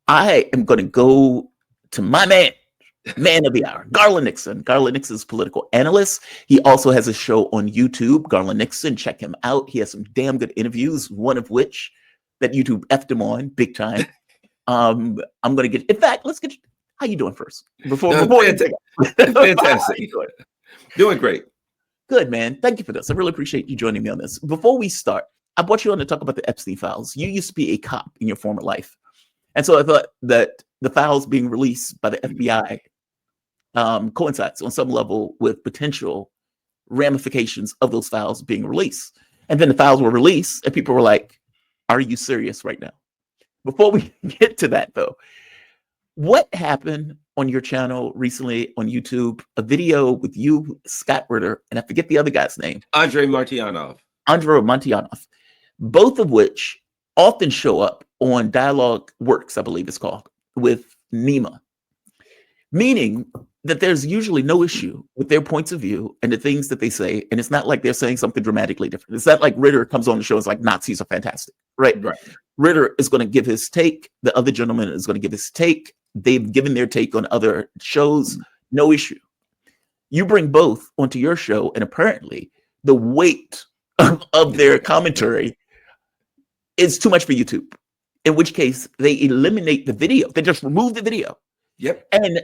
I am going to go to my man of the hour, Garland Nixon. Garland Nixon is a political analyst. He also has a show on YouTube, Garland Nixon. Check him out. He has some damn good interviews, one of which that YouTube effed him on big time. I'm going to get, in fact, let's get, how you doing first? Before fantastic. Doing great. Good, man. Thank you for this. I really appreciate you joining me on this. Before we start, I brought you on to talk about the Epstein files. You used to be a cop in your former life. And so I thought that the files being released by the FBI coincides on some level with potential ramifications of those files being released. And then the files were released and people were like, are you serious right now? Before we get to that though, what happened on your channel recently on YouTube? A video with you, Scott Ritter, and I forget the other guy's name. Andrei Martyanov. Both of which often show up on Dialogue Works, I believe it's called, with Nima. Meaning that there's usually no issue with their points of view and the things that they say. And it's not like they're saying something dramatically different. It's not like Ritter comes on the show and is like, Nazis are fantastic, right? Ritter is going to give his take. The other gentleman is going to give his take. They've given their take on other shows. No issue. You bring both onto your show, and apparently the weight of their commentary is too much for YouTube, in which case they eliminate the video. They just remove the video. Yep. And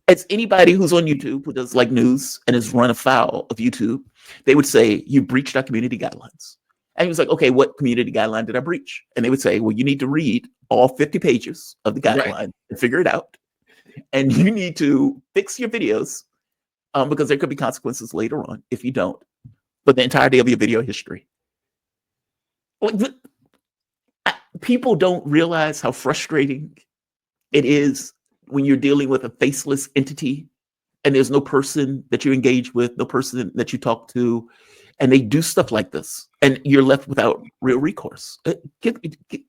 as anybody who's on YouTube who does like news and has run afoul of YouTube, they would say, you breached our community guidelines. And he was like, okay, what community guideline did I breach? And they would say, well, you need to read all 50 pages of the guideline and figure it out. And you need to fix your videos because there could be consequences later on if you don't, for the entirety of your video history. People don't realize how frustrating it is when you're dealing with a faceless entity and there's no person that you engage with, no person that you talk to, and they do stuff like this and you're left without real recourse.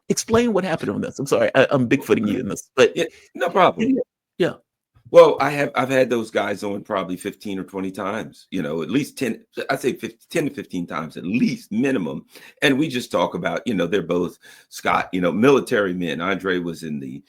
Explain what happened on this. I'm sorry, I'm bigfooting you in this, but yeah, no problem. Yeah. Well, I've had those guys on probably 15 or 20 times, at least 10, I'd say 10 to 15 times, at least minimum. And we just talk about, they're both Scott, military men. Andre was in the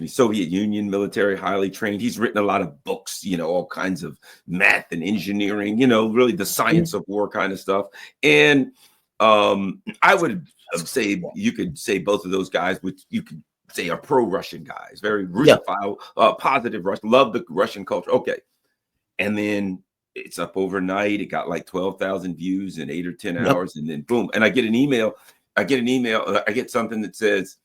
Soviet Union military, highly trained. He's written a lot of books, all kinds of math and engineering, really the science of war kind of stuff. And I would say you could say both of those guys, which you could say are pro-Russian guys, very Russophile, positive Russian, love the Russian culture. Okay. And then it's up overnight. It got like 12,000 views in 8 or 10 hours. And then boom. And I get something that says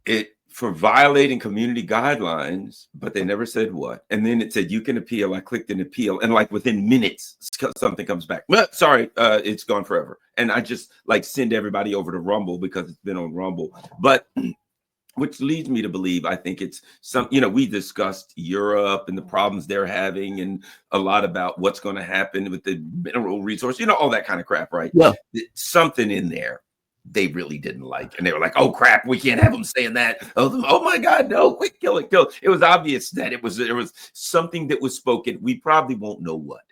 it for violating community guidelines, but they never said what. And then it said, you can appeal. I clicked an appeal. And like within minutes, something comes back. Well, sorry, it's gone forever. And I just like send everybody over to Rumble because it's been on Rumble. But which leads me to believe, I think it's we discussed Europe and the problems they're having and a lot about what's going to happen with the mineral resource, all that kind of crap, right? Yeah. Something in there they really didn't like. And they were like, oh, crap, we can't have them saying that. Oh my God, no, quick, kill it. It was obvious that there was something that was spoken. We probably won't know what.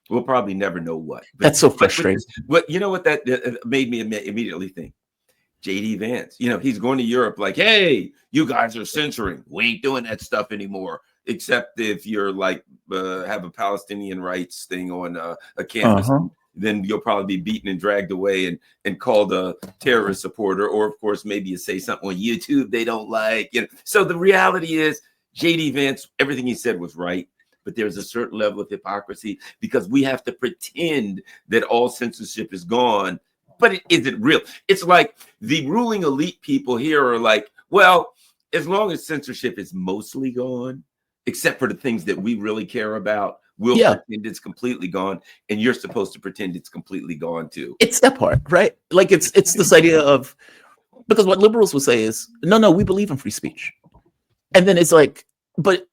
We'll probably never know what. That's so frustrating. But you know what that made me immediately think? JD Vance, he's going to Europe like, hey, you guys are censoring. We ain't doing that stuff anymore. Except if you're like, have a Palestinian rights thing on a campus. Then you'll probably be beaten and dragged away and called a terrorist supporter. Or, of course, maybe you say something on YouTube they don't like. So the reality is JD Vance, everything he said was right. But there's a certain level of hypocrisy because we have to pretend that all censorship is gone. But it isn't real. It's like the ruling elite people here are like, well, as long as censorship is mostly gone, except for the things that we really care about, we'll pretend it's completely gone, and you're supposed to pretend it's completely gone too. It's that part, right? Like it's this idea of, because what liberals will say is, no, we believe in free speech. And then it's like, but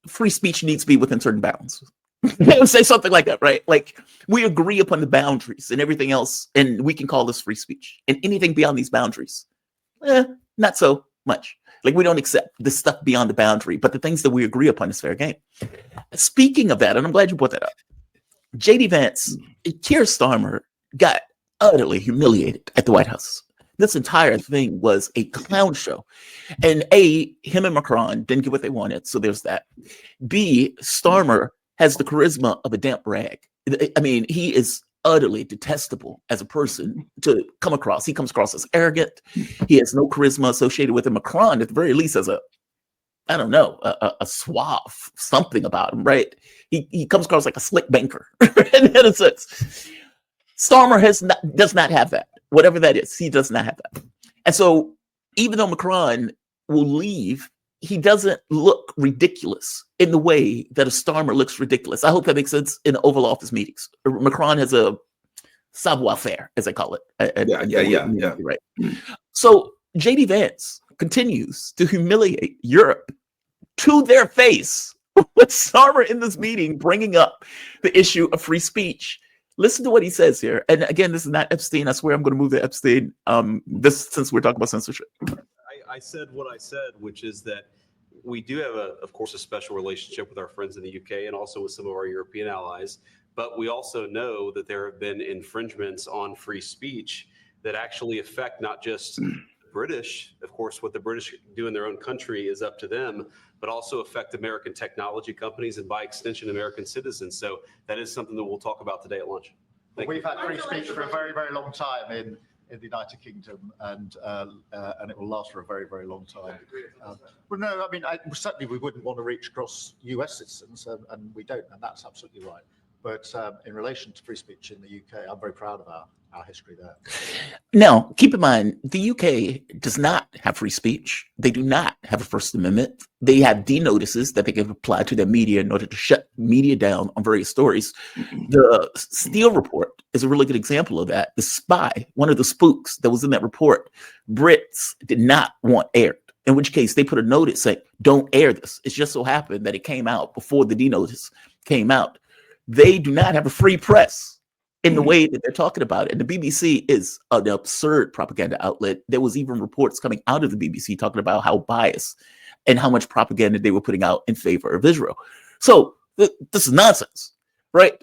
free speech needs to be within certain bounds. They would say something like that, right? Like we agree upon the boundaries and everything else, and we can call this free speech. And anything beyond these boundaries, not so much. Like we don't accept the stuff beyond the boundary, but the things that we agree upon is fair game. Speaking of that, and I'm glad you brought that up, JD Vance, Keir Starmer got utterly humiliated at the White House This entire thing was a clown show. And A, him and Macron didn't get what they wanted. So there's that. B, Starmer has the charisma of a damp rag. I mean, he is utterly detestable as a person to come across. He comes across as arrogant. He has no charisma associated with him. Macron, at the very least, has I don't know, a suave, something about him, right? He comes across like a slick banker in a sense. Starmer does not have that. Whatever that is, he does not have that. And so even though Macron will leave, he doesn't look ridiculous in the way that a Starmer looks ridiculous. I hope that makes sense in the Oval Office meetings. Macron has a savoir-faire, as I call it. Yeah. Right. So J.D. Vance continues to humiliate Europe to their face with Starmer in this meeting bringing up the issue of free speech. Listen to what he says here. And again, this is not Epstein. I swear I'm going to move to Epstein. Since we're talking about censorship. I said what I said, which is that we do have, of course, a special relationship with our friends in the UK and also with some of our European allies. But we also know that there have been infringements on free speech that actually affect not just the British. Of course, what the British do in their own country is up to them, but also affect American technology companies and by extension, American citizens. So that is something that we'll talk about today at lunch. We've had free speech for a very, very long time in the United Kingdom, and it will last for a very, very long time. Well, no, I mean, certainly we wouldn't want to reach across US citizens, and we don't, and that's absolutely right. But in relation to free speech in the UK, I'm very proud of our history there. Now, keep in mind, the UK does not have free speech. They do not have a First Amendment. They have denotices that they can apply to their media in order to shut media down on various stories. The Steele report is a really good example of that. The spy, one of the spooks that was in that report, Brits did not want aired, in which case they put a notice saying, don't air this. It just so happened that it came out before the denotice came out. They do not have a free press in the way that they're talking about it. And the BBC is an absurd propaganda outlet. There was even reports coming out of the BBC talking about how biased and how much propaganda they were putting out in favor of Israel. So this is nonsense, right?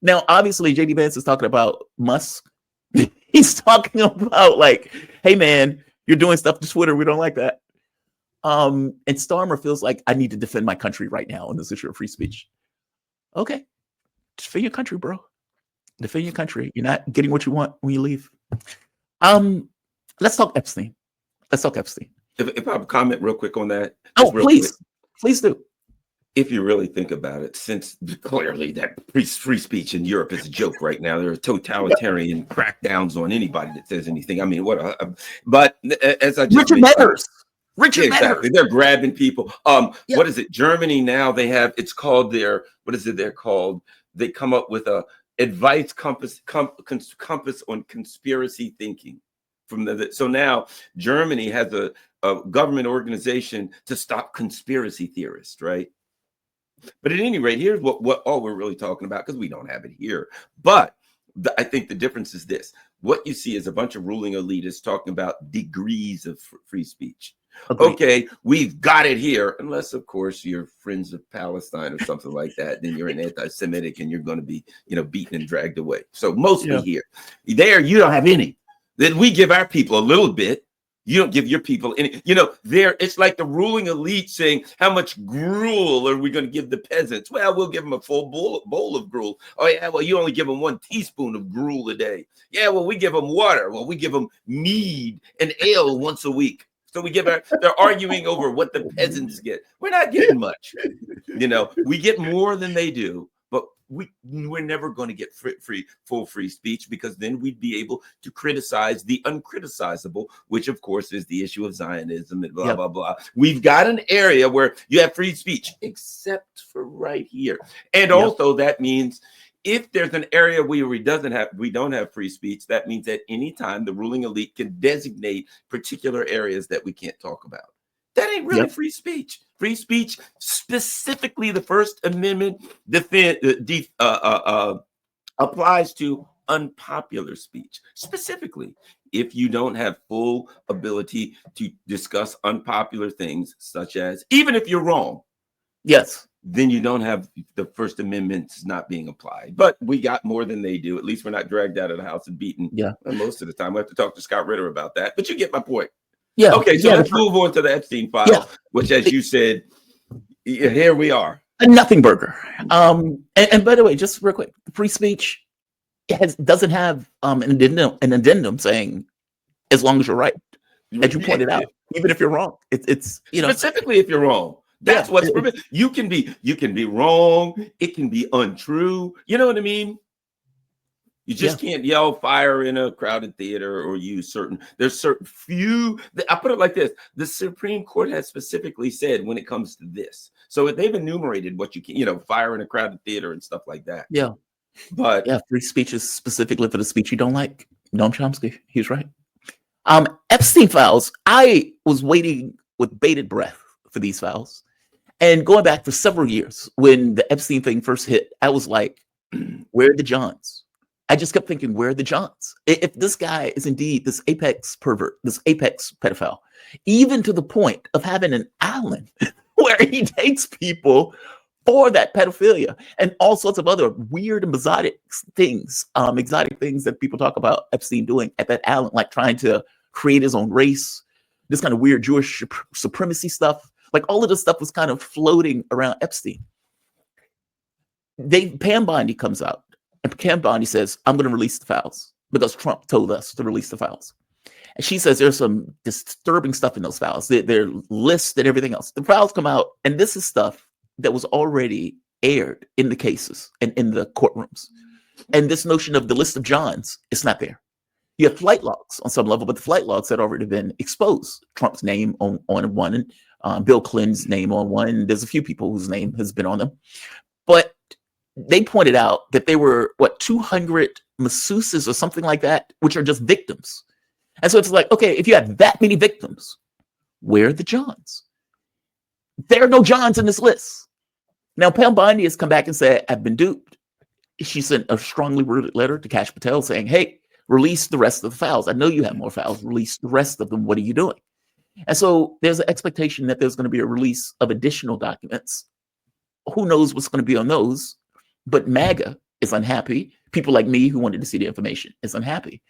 Now, obviously, J.D. Vance is talking about Musk. He's talking about like, hey, man, you're doing stuff to Twitter. We don't like that. And Starmer feels like I need to defend my country right now on this issue of free speech. Okay. Defend your country, bro. Defend your country. You're not getting what you want when you leave. Let's talk Epstein. If I have a comment real quick on that. Oh, please do. If you really think about it, since clearly that free speech in Europe is a joke right now, there are totalitarian crackdowns on anybody that says anything. I mean, but as I just Richard exactly. They're grabbing people. What is it? Germany now they have, it's called they're called? They come up with a advice compass on conspiracy thinking. So now Germany has a government organization to stop conspiracy theorists, right? But at any rate, here's what all we're really talking about, because we don't have it here. But I think the difference is this. What you see is a bunch of ruling elitists talking about degrees of free speech. Agreed. Okay, we've got it here, unless, of course, you're Friends of Palestine or something like that. Then you're an anti-Semitic and you're going to be, beaten and dragged away. So mostly here. There, you don't have any. Then we give our people a little bit. You don't give your people any. It's like the ruling elite saying, how much gruel are we going to give the peasants? Well, we'll give them a full bowl of gruel. Oh, yeah, well, you only give them 1 teaspoon of gruel a day. Yeah, well, we give them water. Well, we give them mead and ale once a week. So they're arguing over what the peasants get. We're not getting much. We get more than they do, but we're never going to get full free speech, because then we'd be able to criticize the uncriticizable, which of course is the issue of Zionism and blah, blah, blah. We've got an area where you have free speech, except for right here. And also that means if there's an area where we don't have free speech, that means at any time the ruling elite can designate particular areas that we can't talk about. That ain't really free speech. Free speech, specifically the First Amendment, applies to unpopular speech. Specifically, if you don't have full ability to discuss unpopular things, such as, even if you're wrong. Yes. then you don't have the First Amendment not being applied. But we got more than they do. At least we're not dragged out of the house and beaten. Yeah. Most of the time, we have to talk to Scott Ritter about that. But you get my point. Yeah. Okay, so yeah, let's move on to the Epstein files, Yeah. which, as you said, here we are. A nothing burger. And by the way, just real quick, free speech doesn't have an addendum saying as long as you're right, as you pointed out, even if you're wrong. It's specifically if you're wrong. That's what's you can be wrong. It can be untrue. You know what I mean? You just can't yell fire in a crowded theater or use there's certain few. I put it like this. The Supreme Court has specifically said when it comes to this. So they've enumerated what you can, fire in a crowded theater and stuff like that. Yeah. But free speech is specifically for the speech you don't like. Noam Chomsky, he's right. Epstein files, I was waiting with bated breath for these files. And going back for several years, when the Epstein thing first hit, I was like, where are the Johns? I just kept thinking, where are the Johns? If this guy is indeed this apex pervert, this apex pedophile, even to the point of having an island where he takes people for that pedophilia and all sorts of other weird and exotic things that people talk about Epstein doing at that island, like trying to create his own race, this kind of weird Jewish supremacy stuff. Like all of this stuff was kind of floating around Epstein. Pam Bondi comes out, and Pam Bondi says, I'm going to release the files because Trump told us to release the files. And she says there's some disturbing stuff in those files. They're lists and everything else. The files come out, and this is stuff that was already aired in the cases and in the courtrooms. And this notion of the list of Johns, it's not there. You have flight logs on some level, but the flight logs had already been exposed. Trump's name on one, and Bill Clinton's name on one. And there's a few people whose name has been on them. But they pointed out that they were, 200 masseuses or something like that, which are just victims. And so it's like, okay, if you have that many victims, where are the Johns? There are no Johns in this list. Now, Pam Bondi has come back and said, I've been duped. She sent a strongly worded letter to Kash Patel saying, hey, release the rest of the files. I know you have more files. Release the rest of them. What are you doing? And so there's an expectation that there's going to be a release of additional documents. Who knows what's going to be on those? But MAGA is unhappy. People like me who wanted to see the information is unhappy.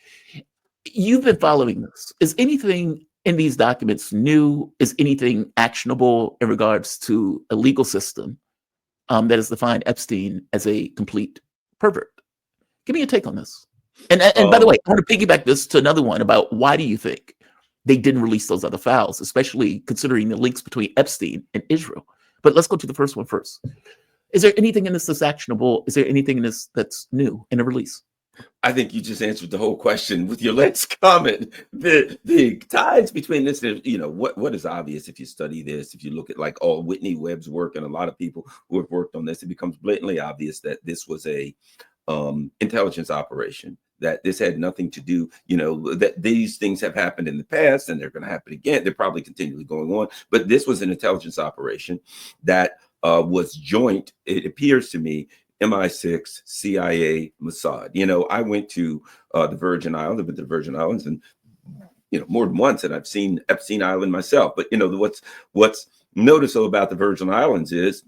You've been following this. Is anything in these documents new? Is anything actionable in regards to a legal system that has defined Epstein as a complete pervert? Give me a take on this. And by the way, I want to piggyback this to another one about why do you think they didn't release those other files, especially considering the links between Epstein and Israel. But let's go to the first one first. Is there anything in this that's actionable? Is there anything in this that's new in a release? I think you just answered the whole question with your last comment. The ties between this, what is obvious if you study this, if you look at like all Whitney Webb's work and a lot of people who have worked on this, it becomes blatantly obvious that this was a intelligence operation, that this had nothing to do, that these things have happened in the past and they're going to happen again. They're probably continually going on, but this was an intelligence operation that was joint, it appears to me, MI6, CIA, Mossad. I went to the Virgin Islands, and more than once, and I've seen Epstein Island myself. But what's noticeable about the Virgin Islands is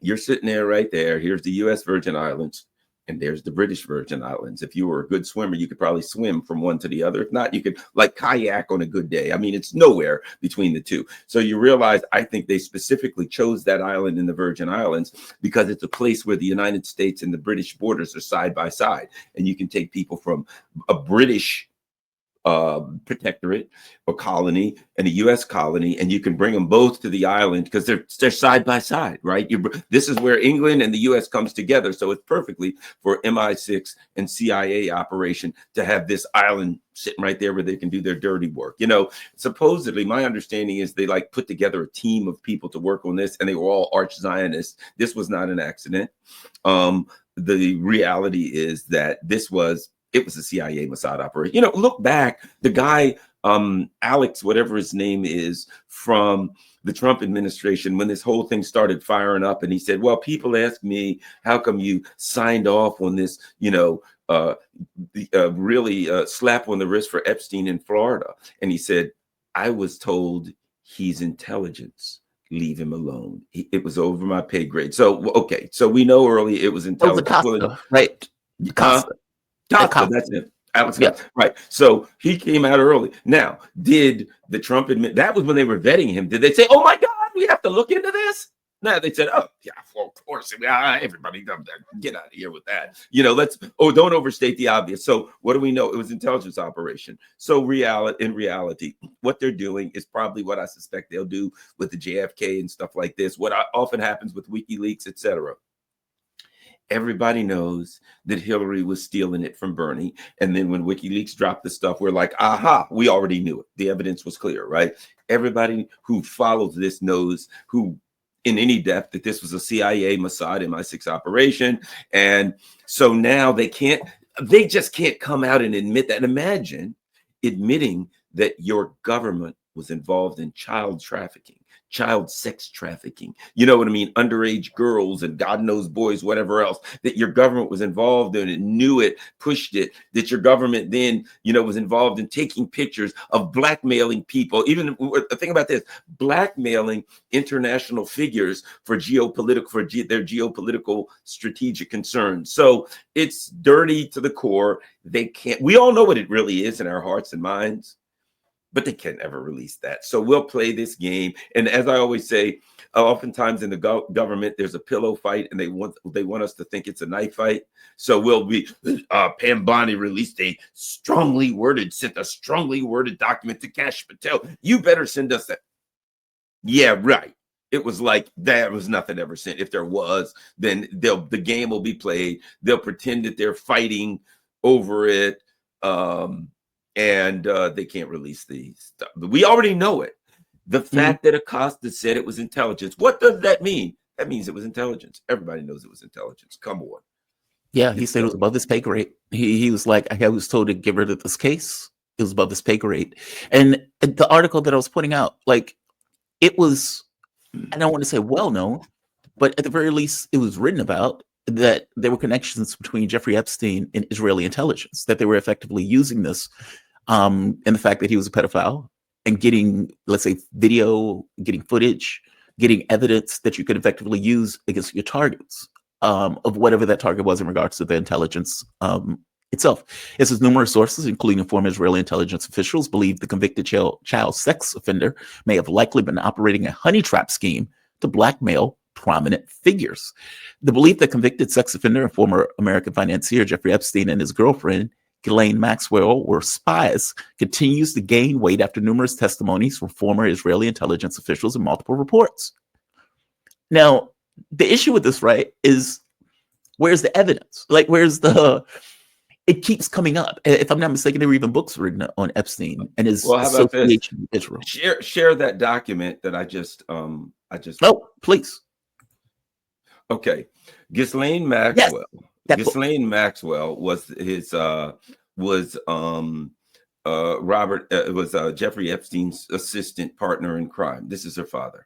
you're sitting there right there. Here's the U.S. Virgin Islands, and there's the British Virgin Islands. If you were a good swimmer, you could probably swim from one to the other. If not, you could like kayak on a good day. I mean, it's nowhere between the two. So you realize, I think they specifically chose that island in the Virgin Islands because it's a place where the United States and the British borders are side by side. And you can take people from a British protectorate or colony and a U.S. colony, and you can bring them both to the island because they're side by side, right? This is where England and the U.S. comes together, so it's perfectly for MI6 and CIA operation to have this island sitting right there where they can do their dirty work. Supposedly, my understanding is they put together a team of people to work on this, and they were all arch Zionists. This was not an accident. The reality is that it was a CIA Mossad operation. Look back, the guy, Alex, whatever his name is, from the Trump administration, when this whole thing started firing up, and he said, well, people ask me, how come you signed off on this, really slap on the wrist for Epstein in Florida? And he said, I was told he's intelligence. leave him alone. It was over my pay grade. So, okay. So we know early it was That was intelligence. Acosta, right? Acosta. Costa, that's it. Alex Yeah. Costa. Right. So he came out early. Now, did the Trump admit that was when they were vetting him? Did they say, "Oh my God, we have to look into this"? No, they said, "Oh yeah, well, of course, everybody does that. Get out of here with that." Don't overstate the obvious. So what do we know? It was intelligence operation. So in reality, what they're doing is probably what I suspect they'll do with the JFK and stuff like this. What often happens with WikiLeaks, etc. Everybody knows that Hillary was stealing it from Bernie. And then when WikiLeaks dropped the stuff, we're like, aha, we already knew it. The evidence was clear, right? Everybody who follows this knows in any depth that this was a CIA, Mossad, MI6 operation. And so now they just can't come out and admit that. And imagine admitting that your government was involved in child trafficking, child sex trafficking, you know what I mean? Underage girls and God knows boys, whatever else, that your government was involved in it, knew it, pushed it, that your government then, was involved in taking pictures of blackmailing people. Even think about this, blackmailing international figures for their geopolitical strategic concerns. So it's dirty to the core. We all know what it really is in our hearts and minds, but they can never release that. So we'll play this game. And as I always say, oftentimes in the government, there's a pillow fight and they want us to think it's a knife fight. So Pam Bondi sent a strongly worded document to Kash Patel. You better send us that. Yeah, right. It was like there was nothing ever sent. If there was, then the game will be played. They'll pretend that they're fighting over it. And they can't release these stuff. We already know it. The fact that Acosta said it was intelligence, what does that mean? That means it was intelligence. Everybody knows it was intelligence. Come on. Yeah, he said it was above his pay grade. He was like, I was told to get rid of this case. It was above his pay grade. And the article that I was putting out, like, it was, I don't want to say well known, but at the very least, it was written about that there were connections between Jeffrey Epstein and Israeli intelligence, that they were effectively using this, and the fact that he was a pedophile and getting, let's say, video, getting footage, getting evidence that you could effectively use against your targets, of whatever that target was in regards to the intelligence itself. It says numerous sources, including former Israeli intelligence officials, believe the convicted child sex offender may have likely been operating a honey trap scheme to blackmail prominent figures. The belief that convicted sex offender and former American financier Jeffrey Epstein and his girlfriend Ghislaine Maxwell were spies continues to gain weight after numerous testimonies from former Israeli intelligence officials and multiple reports. Now, the issue with this, right, is where's the evidence? Like, it keeps coming up. If I'm not mistaken, there were even books written on Epstein and his association with Israel. Share that document that I just. Oh, please. Okay, Ghislaine Maxwell. Yes, Ghislaine Maxwell was Jeffrey Epstein's assistant partner in crime. This is her father,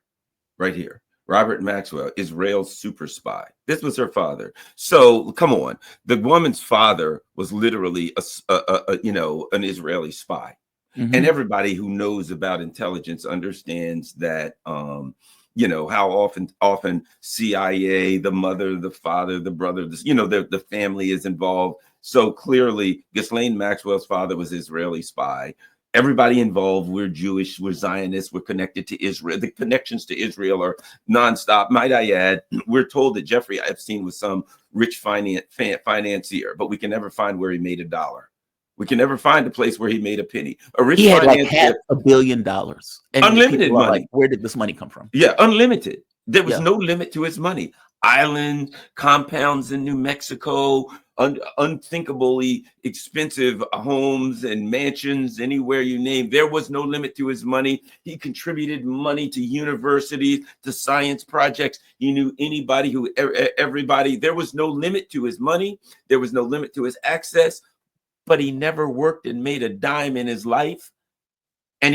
right here. Robert Maxwell, Israel's super spy. This was her father. So come on, the woman's father was literally an Israeli spy, and everybody who knows about intelligence understands that. How often CIA, the mother, the father, the brother, the family is involved. So clearly, Ghislaine Maxwell's father was Israeli spy. Everybody involved, we're Jewish, we're Zionists, we're connected to Israel. The connections to Israel are nonstop. Might I add, we're told that Jeffrey Epstein was some rich financier, but we can never find where he made a dollar. We can never find a place where he made a penny. He had like $500 million. And unlimited money. Like, where did this money come from? Yeah, unlimited. There was no limit to his money. Island compounds in New Mexico, unthinkably expensive homes and mansions anywhere you name. There was no limit to his money. He contributed money to universities, to science projects. He knew everybody. There was no limit to his money. There was no limit to his access. But he never worked and made a dime in his life. And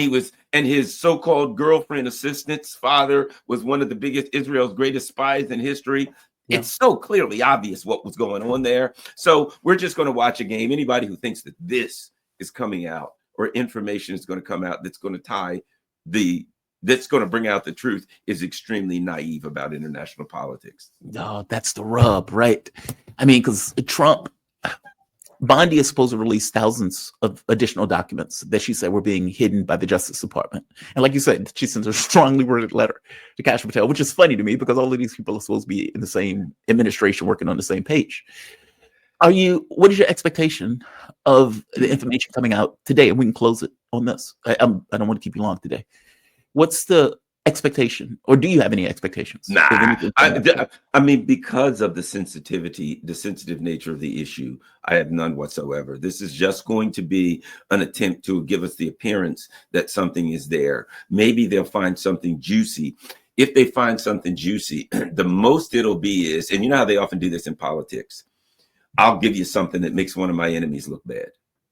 his so-called girlfriend assistant's father was one of the biggest, Israel's greatest spies in history. Yeah. It's so clearly obvious what was going on there. So we're just going to watch a game. Anybody who thinks that this is coming out or information is going to come out that's going to tie the that's going to bring out the truth is extremely naive about international politics. No, that's the rub, right? I mean, because Bondi is supposed to release thousands of additional documents that she said were being hidden by the Justice Department. And like you said, she sends a strongly worded letter to Kash Patel, which is funny to me because all of these people are supposed to be in the same administration working on the same page. What is your expectation of the information coming out today? And we can close it on this. I don't want to keep you long today. What's the expectation, or do you have any expectations? Nah, I mean, because of the sensitive nature of the issue, I have none whatsoever. This is just going to be an attempt to give us the appearance that something is there. Maybe they'll find something juicy. If they find something juicy, the most it'll be is, and you know how they often do this in politics, I'll give you something that makes one of my enemies look bad.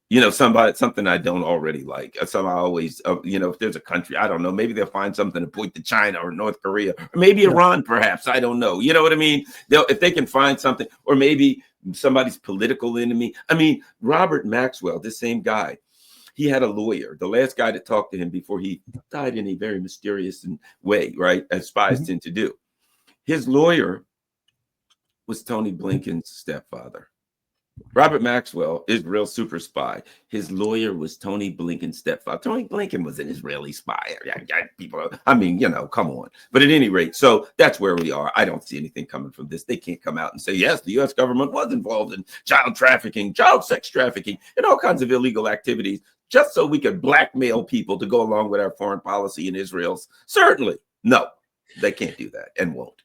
You know, something I don't already like. So I always, you know, if there's a country, I don't know, maybe they'll find something to point to China or North Korea, or maybe Iran, perhaps. I don't know. You know what I mean? If they can find something, or maybe somebody's political enemy. I mean, Robert Maxwell, this same guy, he had a lawyer, the last guy to talk to him before he died in a very mysterious way, right? As spies tend to do. His lawyer was Tony Blinken's stepfather. Robert Maxwell, Israel super spy. His lawyer was Tony Blinken's stepfather. Tony Blinken was an Israeli spy. People, I mean, you know, come on. But at any rate, so that's where we are. I don't see anything coming from this. They can't come out and say, yes, the U.S. government was involved in child trafficking, child sex trafficking, and all kinds of illegal activities, just so we could blackmail people to go along with our foreign policy in Israel's. Certainly. No, they can't do that and won't.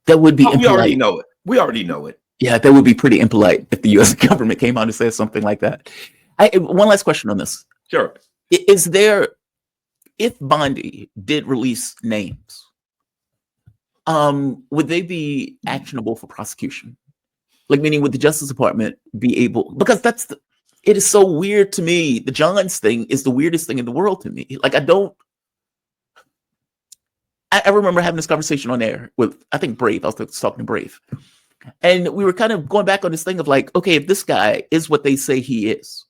That would be. We already know it. We already know it. Yeah, that would be pretty impolite if the U.S. government came out and said something like that. One last question on this. Sure. Is there, if Bondi did release names, would they be actionable for prosecution? Like, meaning would the Justice Department be able, because it is so weird to me. The Johns thing is the weirdest thing in the world to me. Like, I remember having this conversation on air with, I think, Brave. I was talking to Brave. And we were kind of going back on this thing of like, okay, if this guy is what they say he is,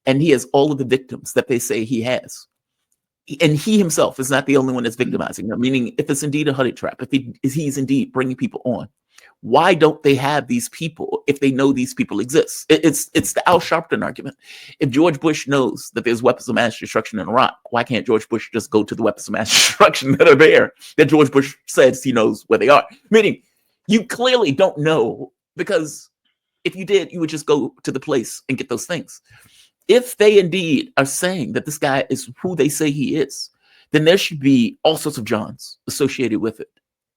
and he has all of the victims that they say he has, and he himself is not the only one that's victimizing them, meaning if it's indeed a honey trap, if he's indeed bringing people on, why don't they have these people if they know these people exist? It's the Al Sharpton argument. If George Bush knows that there's weapons of mass destruction in Iraq, why can't George Bush just go to the weapons of mass destruction that are there, that George Bush says he knows where they are? Meaning, you clearly don't know, because if you did, you would just go to the place and get those things. If they indeed are saying that this guy is who they say he is, then there should be all sorts of Johns associated with it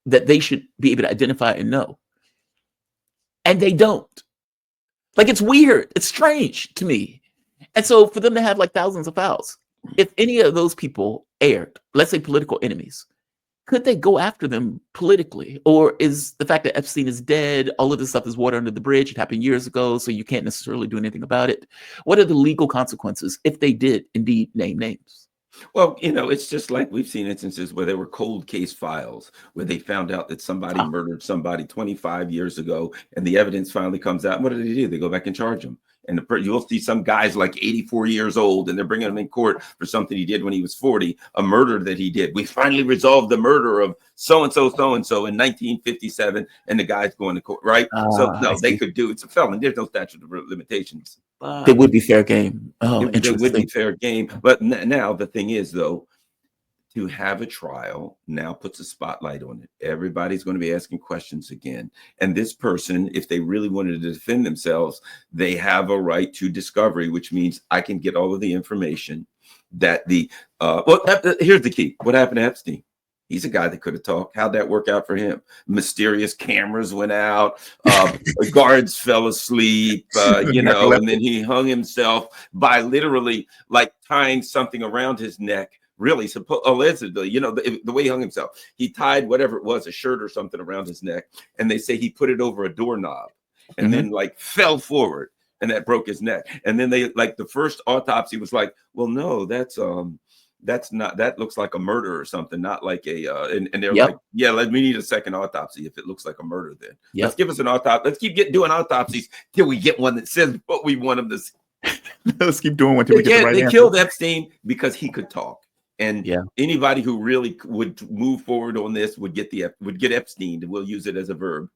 that they should be able to identify and know. And they don't. Like, it's weird. It's strange to me. And so for them to have like thousands of files, if any of those people aired, let's say political enemies, could they go after them politically? Or is the fact that Epstein is dead, all of this stuff is water under the bridge, it happened years ago, so you can't necessarily do anything about it? What are the legal consequences if they did indeed name names? Well, you know, it's just like we've seen instances where there were cold case files where they found out that somebody murdered somebody 25 years ago, and the evidence finally comes out. What do? They go back and charge him. And you'll see some guys like 84 years old, and they're bringing him in court for something he did when he was 40, a murder that he did. We finally resolved the murder of so-and-so in 1957, and the guy's going to court, right? So no, they could do, it's a felony. There's no statute of limitations. It would be fair game. It would be fair game. But now the thing is, though, to have a trial now puts a spotlight on it. Everybody's going to be asking questions again. And this person, if they really wanted to defend themselves, they have a right to discovery, which means I can get all of the information that here's the key. What happened to Epstein? He's a guy that could have talked. How'd that work out for him? Mysterious cameras went out. Guards fell asleep, and then he hung himself by literally like tying something around his neck. Really, allegedly, the way he hung himself, he tied whatever it was, a shirt or something around his neck. And they say he put it over a doorknob and then like fell forward, and that broke his neck. And then they, like, the first autopsy was like, well, no, that's not, that looks like a murder or something, not like and they're like, yeah, we need a second autopsy if it looks like a murder. Then let's give us an autopsy. Let's keep doing autopsies till we get one that says what we want them to see. Let's keep doing one till we get the right answer. They killed Epstein because he could talk. And Yeah. anybody who really would move forward on this would get Epstein, and we'll use it as a verb.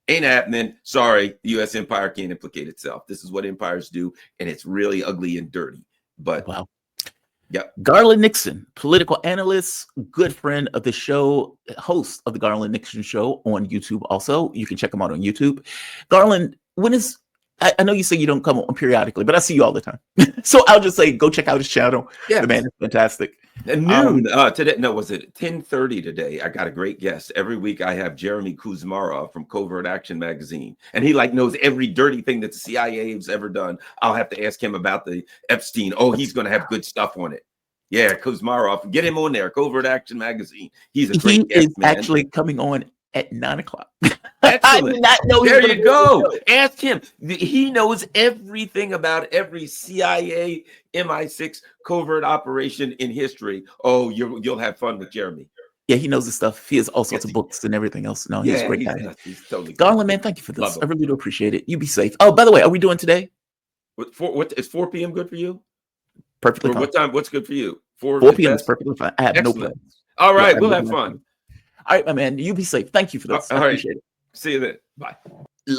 Ain't happening. Sorry, the U.S. empire can't implicate itself. This is what empires do, and it's really ugly and dirty. But Wow. Yep. Garland Nixon, political analyst, good friend of the show, host of the Garland Nixon Show on YouTube. Also, you can check him out on YouTube. Garland, I know you say you don't come on periodically, but I see you all the time. So I'll just say, go check out his channel. Yeah, the man is fantastic. At noon today. No, was it 10:30 today? I got a great guest. Every week I have Jeremy Kuzmarov from Covert Action Magazine, and he knows every dirty thing that the CIA has ever done. I'll have to ask him about the Epstein. Oh, he's going to have good stuff on it. Yeah, Kuzmarov, get him on there. Covert Action Magazine. He's a great guest, is man. Actually coming on at 9:00. Excellent. I did not know there you go. Ask him. He knows everything about every CIA MI6 covert operation in history. Oh, you'll have fun with Jeremy. Yeah, he knows the stuff. He has all sorts of books and everything else. No, he's a great guy. He's totally Garland, man, thank you for this. I really do appreciate it. You be safe. Oh, by the way, are we doing today? What is 4 p.m. good for you? Perfectly fine. What time? What's good for you? 4 p.m. is perfectly fine. I have no plans. All right, we'll have fun. All right, my man. You be safe. Thank you for this. I appreciate it. See you then. Bye.